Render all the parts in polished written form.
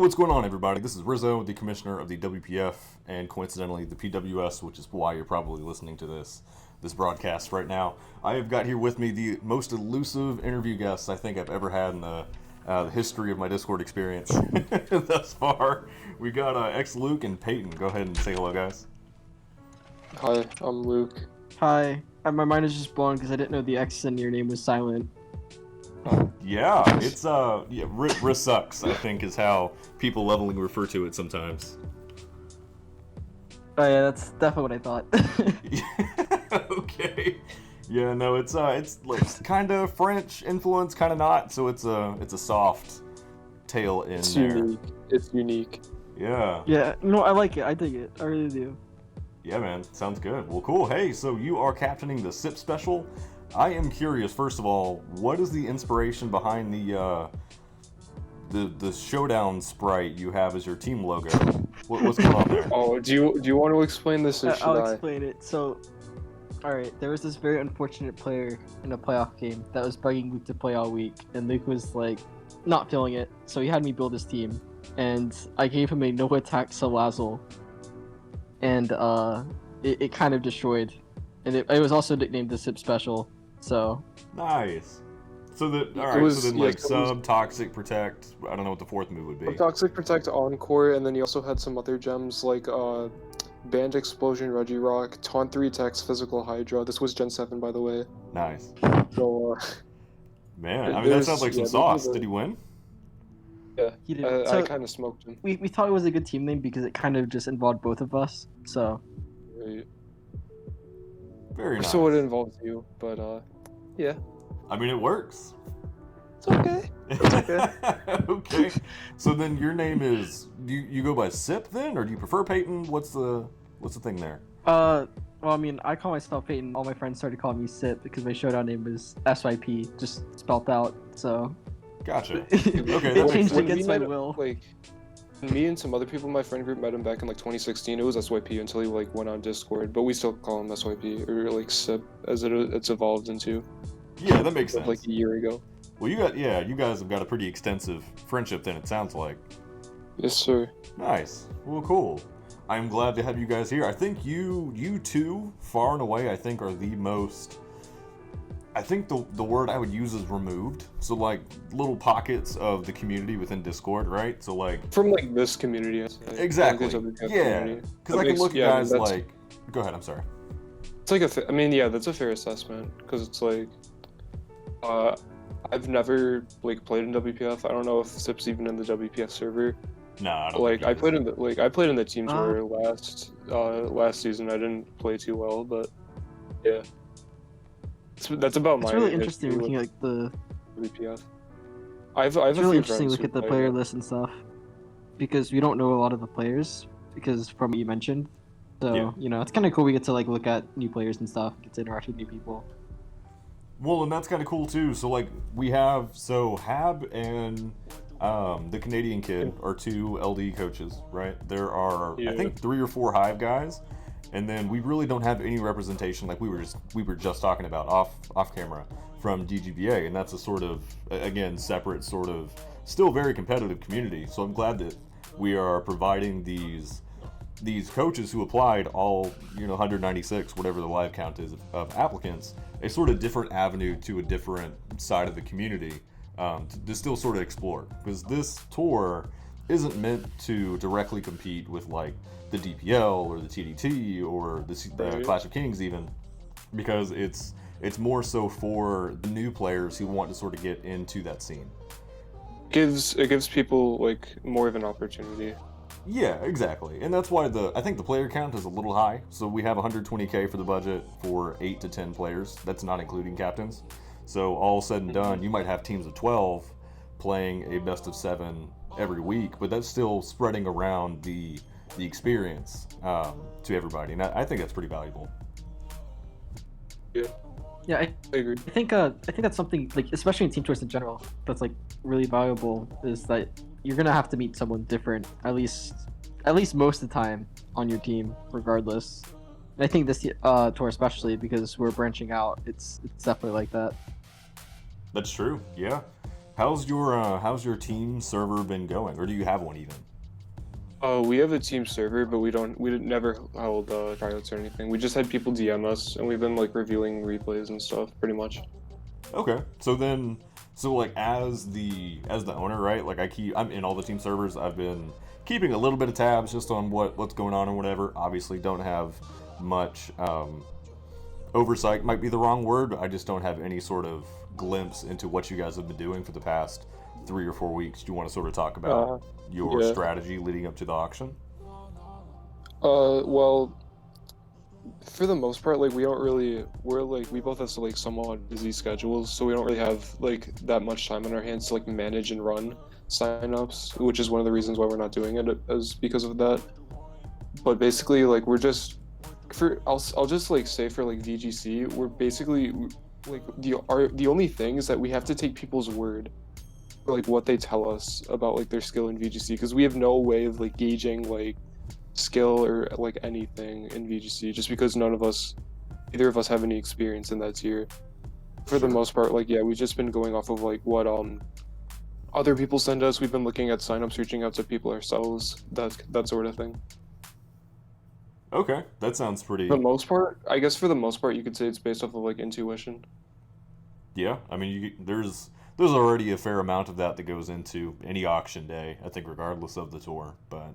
what's going on, everybody? This is Rizzo, the commissioner of the WPF, and coincidentally the PWS, which is why you're probably listening to this broadcast right now. I have got here with me the most elusive interview guest I think I've ever had in the history of my Discord experience thus far. We got ex-Luke and Peyton. Go ahead and say hello, guys. Hi, I'm Luke. Hi. My mind is just blown because I didn't know the X in your name was silent. Yeah, it's Riz sucks, I think, is how people lovingly refer to it sometimes. Oh yeah, that's definitely what I thought. Okay. Yeah, no, it's like kind of French influence, kind of not. So it's a soft tail in It's there. unique. It's unique. Yeah. Yeah, no, I like it. I dig it. I really do. Yeah, man. Sounds good. Well, cool. Hey, so you are captaining the SIP special. I am curious, first of all, what is the inspiration behind the showdown sprite you have as your team logo? What's going on there? Oh, do you want to explain this or should I'll I? explain it. So, alright, there was this very unfortunate player in a playoff game that was bugging Luke to play all week, and Luke was like not feeling it, so he had me build his team, and I gave him a no attack Salazzle, and it kind of destroyed, and it was also nicknamed the SIP special. So Nice. So that sub, toxic, protect. I don't know what the fourth move would be. Toxic Protect Encore, and then you also had some other gems like Band Explosion, Regirock, Taunt 3 attacks, Physical Hydra. This was Gen 7, by the way. Nice. So Man, I mean that sounds like some sauce. Did he win? yeah, he did. I kind of smoked him. We thought it was a good team name because it kind of just involved both of us. So Right. Very nice. So it involves you, but yeah. I mean, it works. It's okay. Okay. So then your name is you go by Sip then, or do you prefer Peyton? What's the thing there? well, I mean, I call myself Peyton. All my friends started calling me Sip because my showdown name was SYP, just spelt out. So. Gotcha. Okay, that it makes changed sense. against my will. Like, me and some other people in my friend group met him back in like 2016. It was SYP until he like went on Discord, but we still call him SYP or like SIP as it's evolved into. Yeah, that makes sense. Like a year ago. Well, you guys have got a pretty extensive friendship then, it sounds like. Yes, sir. Nice. Well, cool. I'm glad to have you guys here. I think you two, far and away, I think are the most. I think the word I would use is removed. So like little pockets of the community within Discord, right? So like From like this community, I'd say. exactly. Like, Yeah. Because I can look at guys like. Go ahead. I'm sorry. It's like I mean, yeah, that's a fair assessment because it's like, I've never like played in WPF. I don't know if SIP's even in the WPF server. Nah, I don't Like think I played in the teams where last season I didn't play too well, but yeah. That's about my. It's really interesting looking at like the. WPF. It's It's really interesting to look at the player list and stuff, because we don't know a lot of the players because from what you mentioned. So Yeah. you know, it's kind of cool. We get to like look at new players and stuff, get to interact with new people. Well, and that's kind of cool too. So like we have Hab and the Canadian kid are two LD coaches, right? There are I think 3 or 4 Hive guys, and then we really don't have any representation like we were just talking about off camera from DGBA, and that's a sort of again separate sort of still very competitive community. So I'm glad that we are providing these coaches who applied, all 196 whatever the live count is of applicants, a sort of different avenue to a different side of the community to still sort of explore, because this tour isn't meant to directly compete with like the DPL or the TDT or the Clash of Kings even, because it's more so for the new players who want to sort of get into that scene. It gives people like more of an opportunity. Yeah, exactly. And that's why I think the player count is a little high. So we have 120K for the budget for 8 to 10 players. That's not including captains. So all said and done, you might have teams of 12 playing a best of 7 every week, but that's still spreading around the experience to everybody. And I think that's pretty valuable. Yeah, I agree. I think that's something like, especially in team choice in general, that's like really valuable, is that you're gonna have to meet someone different at least most of the time on your team, regardless. And I think this tour especially, because we're branching out, it's definitely like that. That's true. Yeah. How's your team server been going, or do you have one even? We have a team server, but we never held tryouts or anything. We just had people DM us, and we've been like reviewing replays and stuff, pretty much. Okay, so like as the owner, right? Like I'm in all the team servers. I've been keeping a little bit of tabs just on what's going on and whatever. Obviously, don't have much oversight. Might be the wrong word. But I just don't have any sort of glimpse into what you guys have been doing for the past 3 or 4 weeks. Do you want to sort of talk about your strategy leading up to the auction? Well, for the most part, like we both have like somewhat busy schedules, so we don't really have like that much time on our hands to like manage and run signups, which is one of the reasons why we're not doing it, is because of that. But basically, like we're just I'll just like say for like VGC, we're basically like the only thing is that we have to take people's word for like what they tell us about like their skill in VGC, because we have no way of like gauging like skill or like anything in VGC, just because either of us have any experience in that tier. For the most part, like we've just been going off of like what other people send us. We've been looking at signups, reaching out to people ourselves, that sort of thing. Okay, that sounds pretty. For the most part, I guess for the most part, you could say it's based off of like intuition. Yeah, I mean, there's already a fair amount of that goes into any auction day. I think, regardless of the tour, but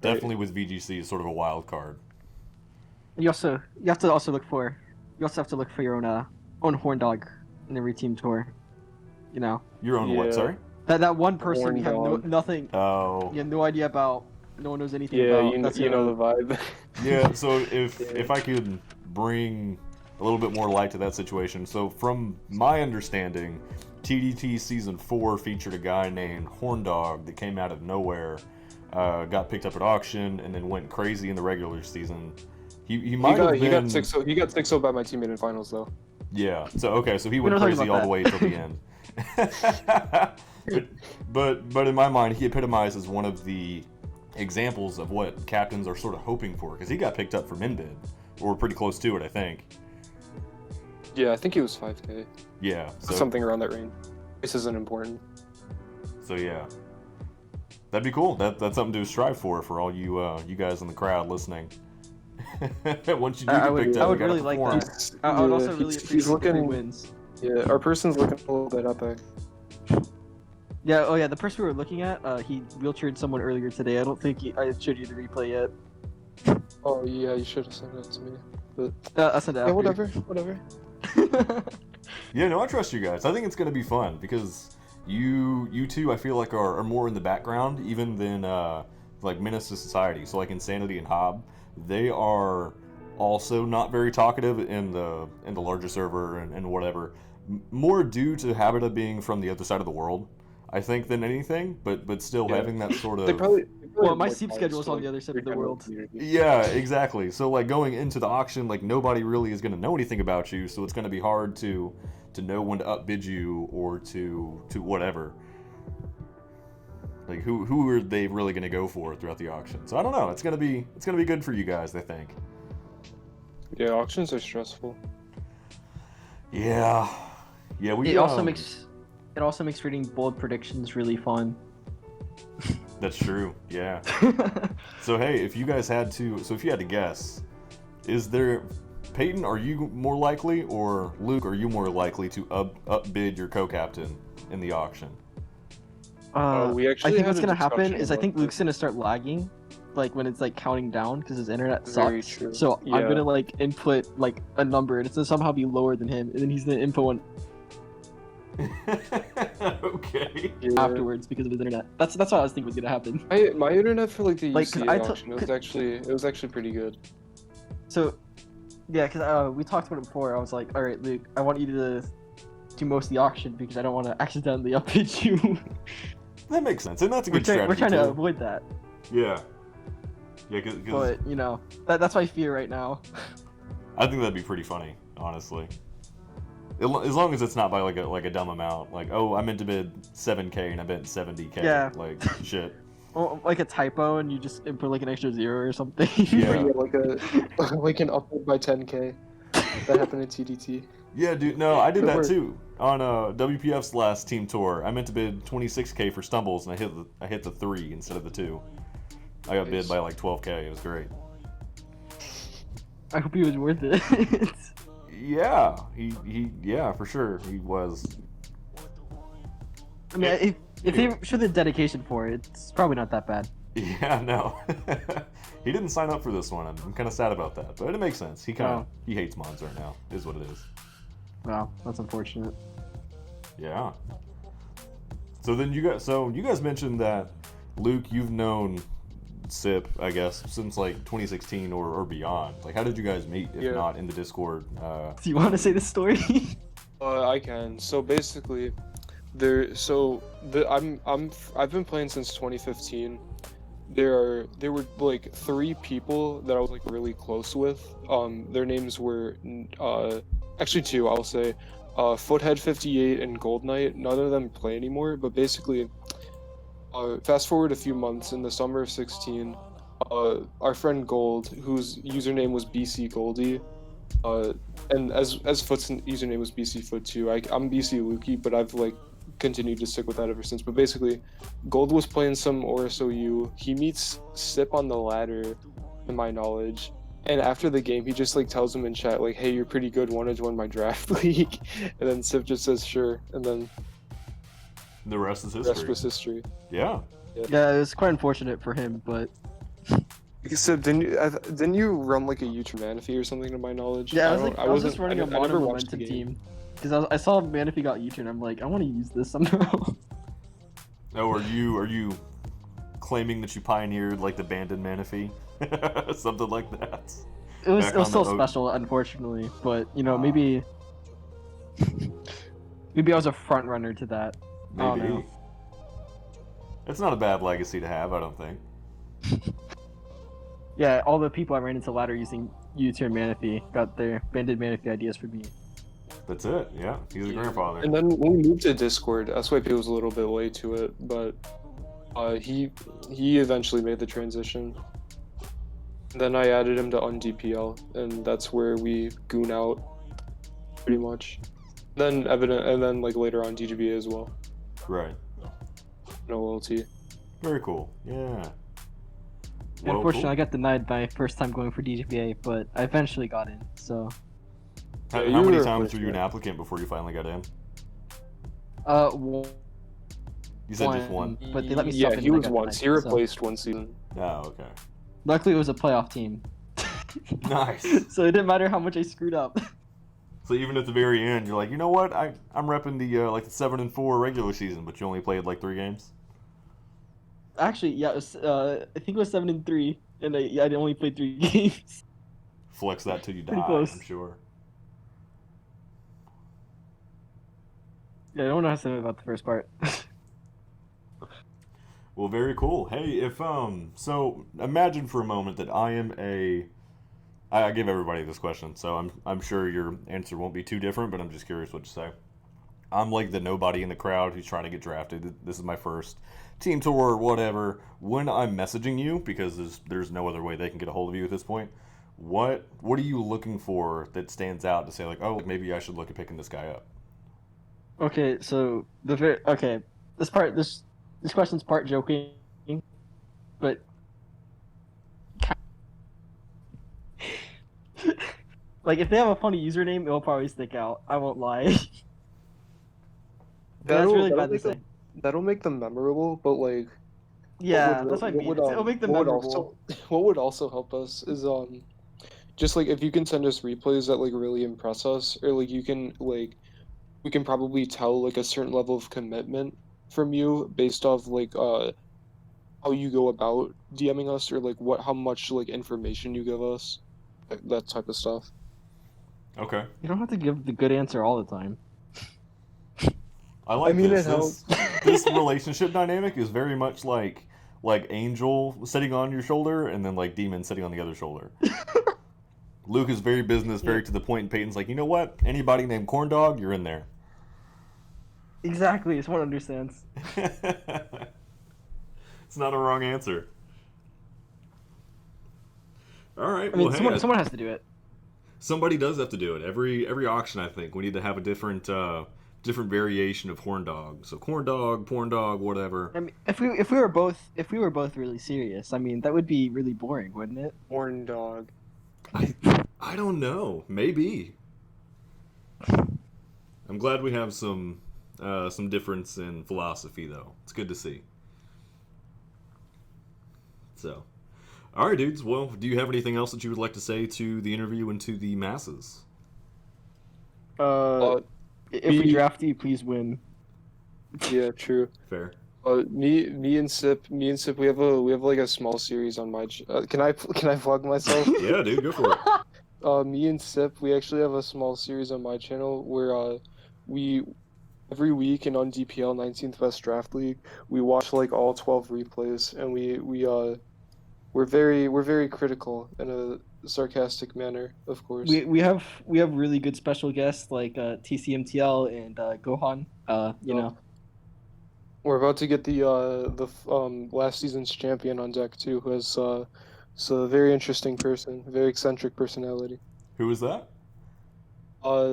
definitely with VGC is sort of a wild card. You have to also look for your own horn dog in every team tour. You know. Your own what? Sorry. That one person Horn you have nothing. Oh. You have no idea about. No one knows anything Yeah, about. you know the vibe. Yeah, so if I could bring a little bit more light to that situation. So from my understanding, TDT Season 4 featured a guy named Horndog that came out of nowhere, got picked up at auction, and then went crazy in the regular season. He might have been... He got 6-0 by my teammate in finals, though. Yeah, so he went crazy all the way till the end. but in my mind, he epitomizes one of the examples of what captains are sort of hoping for, because he got picked up for min bid, or pretty close to it, I think. Yeah, I think he was 5K. Yeah, so something around that range. This isn't important. So yeah, that'd be cool. That's something to strive for all you guys in the crowd listening. Once you do get picked up, I would really like that. I would also really appreciate if he wins. Yeah, our person's looking a little bit epic. Yeah, oh yeah, the person we were looking at, he wheelchaired someone earlier today. I don't think I showed you the replay yet. Oh yeah, you should have sent it to me. But I sent it after. Whatever. Yeah, no, I trust you guys. I think it's gonna be fun because you two, I feel like are more in the background even than like Menace to Society. So like Insanity and Hob, they are also not very talkative in the larger server and whatever. More due to habit of being from the other side of the world, I think, than anything, but still having that sort of... They probably well, my sleep schedule is on the other side of the world. Yeah, exactly. So like going into the auction, like nobody really is going to know anything about you, so it's going to be hard to know when to upbid you or to whatever. Like who are they really going to go for throughout the auction? So I don't know. It's going to be good for you guys, I think. Yeah, auctions are stressful. Yeah. Yeah, It also makes reading bold predictions really fun. That's true. Yeah. So hey, if you had to guess, is there Peyton, are you more likely, or Luke, are you more likely to upbid your co-captain in the auction? We actually I think had what's a gonna happen discussion is I about think this. Luke's gonna start lagging, like when it's like counting down because his internet Very sucks. true. So I'm Yeah. gonna like input like a number and it's gonna somehow be lower than him, and then he's gonna input one Okay. Yeah. afterwards because of his internet. That's what I was thinking was gonna happen. My internet for like the Like, 'cause UCA auction it was actually pretty good. So, yeah, because we talked about it before. I was like, all right, Luke, I want you to do most of the auction because I don't want to accidentally upbid you. That makes sense, and that's a good strategy. We're trying to too. avoid that. Yeah. Yeah, cause But you know, that's my fear right now. I think that'd be pretty funny, honestly. As long as it's not by like a dumb amount, like, oh, I meant to bid 7K and I bid 70K. Yeah. Like shit. Or like a typo and you just input like an extra 0 or something. Yeah. Like an upload by 10K. That happened at TDT. Yeah, dude. No, I did It that worked. too on WPF's last team tour. I meant to bid 26K for stumbles, and I hit the 3 instead of the 2. I got bid Nice. by like 12K. It was great. I hope he was worth it. Yeah, yeah, for sure he was. I mean, if they show the dedication for it, it's probably not that bad. Yeah, no. He didn't sign up for this one. I'm kind of sad about that, but it makes sense. He hates mods right now. Is what it is. Wow, that's unfortunate. Yeah. So you guys mentioned that Luke, you've known Sip, I guess, since like 2016 or beyond. Like, how did you guys meet if Yeah. not in the Discord? Do you want to say the story? I can. So basically, I've been playing since 2015. There were like 3 people that I was like really close with. Their names were actually 2. I'll say, Foothead 58 and Gold Knight. None of them play anymore. But basically, fast forward a few months in the summer of 16. Our friend Gold, whose username was BC Goldie, and as Foot's username was BC Foot too. I'm BC Lukey, but I've like continued to stick with that ever since. But basically, Gold was playing some ORSOU. He meets Sip on the ladder, in my knowledge. And after the game, he just like tells him in chat like, "Hey, you're pretty good. Want to join my draft league?" And then Sip just says, "Sure." And then The rest is the history. rest was history. Yeah. Yeah, it was quite unfortunate for him, but Sip, didn't you run like a YouTube Manaphy or something to my knowledge? yeah, I was just wasn't- running a I never modern watched the momentum game. team because I saw Manaphy got U-turn. I'm like, I want to use this somehow. Oh, are you claiming that you pioneered like the Banded Manaphy? Something like that. It was Back it was on still the- special, unfortunately, but you know, Ah. maybe I was a front runner to that. I don't Maybe. know. It's not a bad legacy to have, I don't think. Yeah, all the people I ran into ladder using U-turn Manaphy got their banded Manaphy ideas for me. That's it. Yeah, he's a grandfather. And then when we moved to Discord, SYP was a little bit late to it, but he eventually made the transition. Then I added him to UnDPL, and that's where we goon out, pretty much. Then and then like later on DGBA as well. Right. No loyalty. Very cool. Yeah. And unfortunately, I got denied my first time going for DGPA, but I eventually got in. So, How, Yeah, how you many were times were fortunate. you an applicant before you finally got in? one, You said just one. but they let me Yeah, sub in he and I was got once. He denied, so- replaced one season. Oh, okay. Luckily, it was a playoff team. Nice. So it didn't matter how much I screwed up. So even at the very end, you're like, you know what? I'm repping the like the 7-4 regular season, but you only played like 3 games. Actually, yeah, it was, I think it was 7-3, and I only played 3 games. Flex that till you Pretty die. close. I'm sure. Yeah, I don't know how to say about the first part. Well, very cool. Hey, if so imagine for a moment that I am I give everybody this question, so I'm sure your answer won't be too different, but I'm just curious what you say. I'm like the nobody in the crowd who's trying to get drafted. This is my first team tour or whatever. When I'm messaging you, because there's no other way they can get a hold of you at this point, what are you looking for that stands out to say like, oh, maybe I should look at picking this guy up? Okay, so this question's part joking, but like if they have a funny username, it'll probably stick out. I won't lie. That's really bad to say. That'll make them memorable, but like Yeah, that's what I mean. It'll make them memorable. What would also help us is just like if you can send us replays that like really impress us, or like you can like we can probably tell like a certain level of commitment from you based off like how you go about DMing us, or like how much like information you give us, like, that type of stuff. Okay. You don't have to give the good answer all the time. I like I mean, this. it helps. This relationship dynamic is very much like Angel sitting on your shoulder and then like Demon sitting on the other shoulder. Luke is very business, very to the point, and Peyton's like, you know what? Anybody named Corn Dog, you're in there. Exactly, someone understands. It's not a wrong answer. All right. I mean, well, hey, someone has to do it. Somebody does have to do it. Every auction, I think we need to have a different variation of horn dog. So corn dog, porn dog, whatever. I mean, if we were both really serious, I mean, that would be really boring, wouldn't it? Horn dog. I don't know. Maybe. I'm glad we have some difference in philosophy, though. It's good to see. So, all right, dudes. Well, do you have anything else that you would like to say to the interview and to the masses? If we draft you, please win. Yeah, true. Fair. Me and Sip, we have like a small series on my. Can I plug myself? Yeah, dude, go for it. Me and Sip, we actually have a small series on my channel where we every week and on DPL 19th Best Draft League, we watch like all 12 replays, and we're very critical in a sarcastic manner, of course. We have really good special guests like TCMTL and Gohan. You know. We're about to get the last season's champion on deck too, who has a very interesting person, very eccentric personality. Who is that?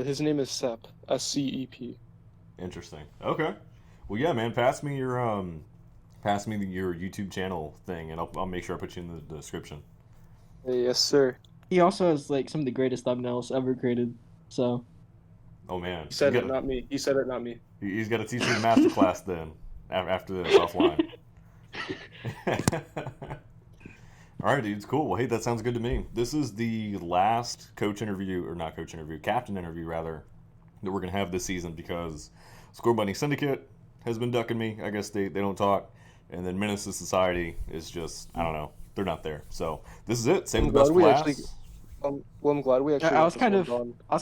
His name is Sep, SCEP. Interesting. Okay. Well, yeah, man. Pass me your YouTube channel thing, and I'll make sure I put you in the description. Yes, sir. He also has like some of the greatest thumbnails ever created. So. Oh man. He said it, not me. He said it, not me. He's got to teach me the master class then. After this offline. All right, dudes. Cool. Well, hey, that sounds good to me. This is the last captain interview, rather, that we're gonna have this season because Score Bunny Syndicate has been ducking me. I guess they don't talk, and then Menace to Society is just, I don't know, they're not there. So this is it. Save the best for last. Well, I'm glad we actually. I was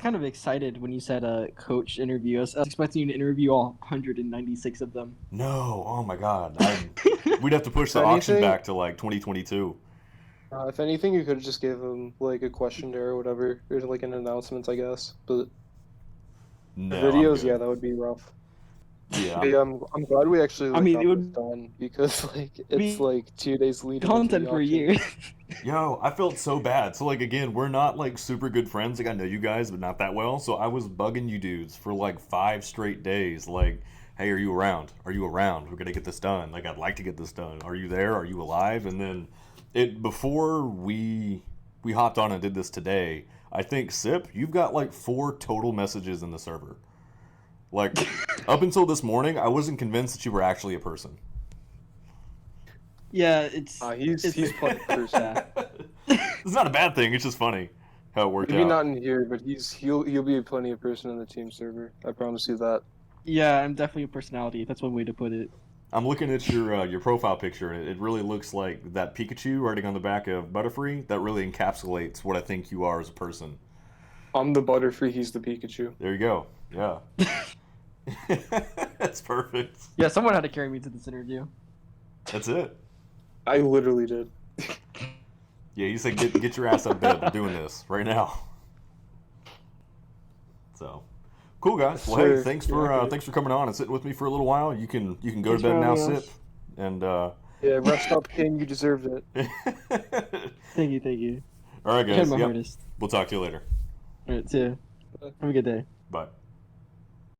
kind of excited when you said a coach interview. I was expecting you to interview all 196 of them. No, oh my God, we'd have to push the auction back to like 2022. If anything, you could have just gave him like a questionnaire or whatever, or like an announcement, I guess. But no, videos, yeah, that would be rough. Yeah, I'm glad we actually. Like, I mean, got it would this done because like it's like 2 days leading. Content for a year. Yo, I felt so bad. So like again, we're not like super good friends. Like I know you guys, but not that well. So I was bugging you dudes for like 5 straight days. Like, hey, are you around? Are you around? We're gonna get this done. Like I'd like to get this done. Are you there? Are you alive? And then before we hopped on and did this today, I think Sip, you've got like 4 total messages in the server. Like up until this morning, I wasn't convinced that you were actually a person. Yeah, he's playing person. It's not a bad thing. It's just funny how it worked out. Maybe not in here, but he'll be plenty of person in the team server. I promise you that. Yeah, I'm definitely a personality. That's one way to put it. I'm looking at your profile picture, and it really looks like that Pikachu writing on the back of Butterfree. That really encapsulates what I think you are as a person. I'm the Butterfree, he's the Pikachu. There you go. Yeah. That's perfect. Yeah, someone had to carry me to this interview. That's it. I literally did. Yeah, you said get your ass up bed. We're doing this right now. So, cool guys. Well, hey, thanks for coming on and sitting with me for a little while. You can go to bed now, Sip. And yeah, rest up, King. You deserved it. Thank you. All right, guys. My hardest. We'll talk to you later. All right, see ya. Have a good day. Bye.